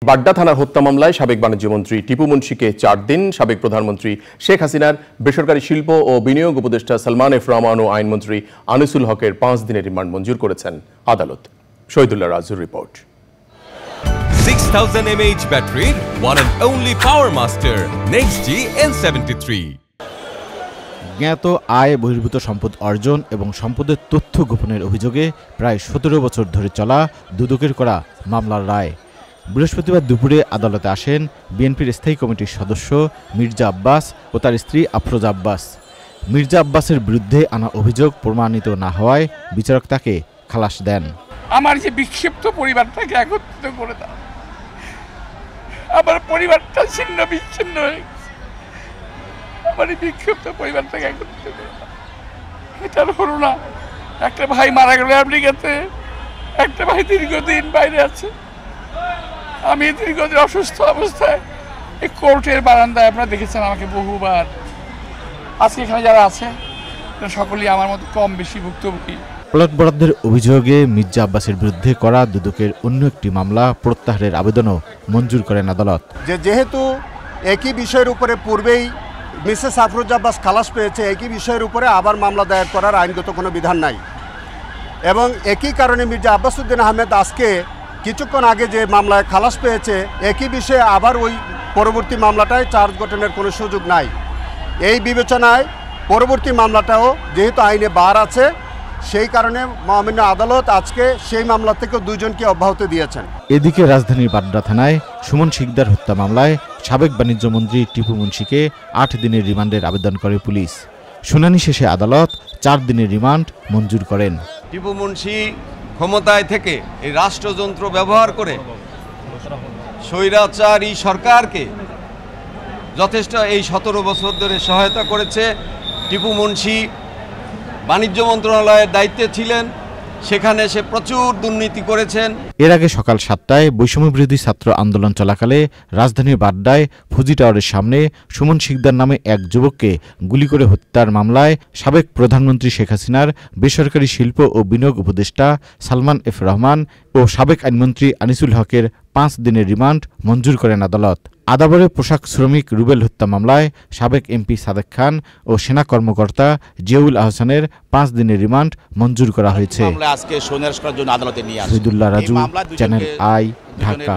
বাড্ডা থানার হত্যা মামলায় সাবেক বাণিজ্যমন্ত্রী টিপু মুন্সিকে 4 দিন, সাবেক প্রধানমন্ত্রী শেখ হাসিনার বেসরকারি শিল্প ও বিনিয়োগ উপদেষ্টা সালমান এফ রহমান ও আইনমন্ত্রী আনিসুল হকের 5 দিনের রিমান্ড মঞ্জুর করেছেন আদালত। শহীদুল্লাহ রাজুর report. 6000 mAh battery, one and only Power Master NextG N73। জ্ঞাত আয় বহির্ভূত সম্পদ অর্জন এবং সম্পদের তথ্য গোপনের অভিযোগে প্রায় 17 বছর ধরে চলা দুদকের করা মামলার রায়। বৃহস্পতিবার দুপুরে আদালতে আসেন বিএনপির স্থায়ী কমিটির সদস্য মির্জা আব্বাস ও তার স্ত্রী আফরোজা আব্বাস। মির্জা আব্বাসের বিরুদ্ধে আনা অভিযোগ প্রমাণিত না হওয়ায় বিচারক তাকে খালাস দেন। আমার যে বিক্ষিপ্ত পরিবারটাকে একত্রিত করে দাও, আমার পরিবারটা ছিন্ন বিচ্ছিন্ন হয়ে গেছে, আমার এই বিক্ষিপ্ত পরিবারটাকে একত্রিত করে দাও। এটার হলো না, একটা ভাই মারা গেল আমেরিকাতে, একটা ভাই দীর্ঘদিন বাইরে আছে, আমি দীর্ঘদিন অসুস্থ অবস্থায় এই কোর্টের বারান্দায় আপনারা দেখেছেন আমাকে বহুবার। আজকে এখানে যারা আছে সকলেই আমার মতো কম বেশি ভুক্তভোগী। প্লট বরাদ্দের অভিযোগে মির্জা আব্বাসের বিরুদ্ধে করা দুদকের অন্য একটি মামলা প্রত্যাহারের আবেদনও মঞ্জুর করেন আদালত। যেহেতু একই বিষয়ের উপরে পূর্বেই মিসেস আফরোজা আব্বাস খালাস পেয়েছে, একই বিষয়ের উপরে আবার মামলা দায়ের করার আইনগত কোনো বিধান নাই এবং একই কারণে মির্জা আব্বাসউদ্দিন আহমেদ আজকে কিছুক্ষণ আগে যে মামলায় খালাস পেয়েছে, একই বিষয়ে আবার ওই পরবর্তী মামলাটায় চার্জ গঠনের কোনো সুযোগ নাই। এই বিবেচনায় পরবর্তী মামলাটাও যেহেতু আইনে বার আছে, সেই কারণে মহামান্য আদালত আজকে সেই মামলা থেকে 2 জনকে অব্যাহতি দিয়েছেন। এদিকে রাজধানীর বাড্ডা থানায় সুমন শিকদার হত্যা মামলায় সাবেক বাণিজ্যমন্ত্রী টিপু মুন্সিকে 8 দিনের রিমান্ডের আবেদন করে পুলিশ। শুনানি শেষে আদালত 4 দিনের রিমান্ড মঞ্জুর করেন। টিপু মুন্সি ক্ষমতায় থেকে এই রাষ্ট্রযন্ত্র ব্যবহার করে স্বৈরাচারী সরকারকে যথেষ্ট এই 17 বছর ধরে সহায়তা করেছে। টিপু মুন্সি বাণিজ্য মন্ত্রণালয়ের দায়িত্বে ছিলেন, সেখানে সে প্রচুর দুর্নীতি করেছেন। এর আগে সকাল 7টায় বৈষম্য বিরোধী ছাত্র আন্দোলন চলাকালে রাজধানীর বাড্ডায় ফুজি টাওয়ারের সামনে সুমন শিকদার নামে এক যুবককে গুলি করে হত্যার মামলায় সাবেক প্রধানমন্ত্রী শেখ হাসিনার বেসরকারি শিল্প ও বিনিয়োগ উপদেষ্টা সালমান এফ রহমান ও সাবেক আইনমন্ত্রী আনিসুল হকের 5 দিনের রিমান্ড মঞ্জুর করেন আদালত। আদাবরে পোশাক শ্রমিক রুবেল হত্যা মামলায় সাবেক এমপি সাদেক খান ও সেনা কর্মকর্তা জিয়াউল আহসানের 5 দিনের রিমান্ড মঞ্জুর করা হয়েছে। আজকে শহীদুল্লাহ রাজু, চ্যানেল আই, ঢাকা।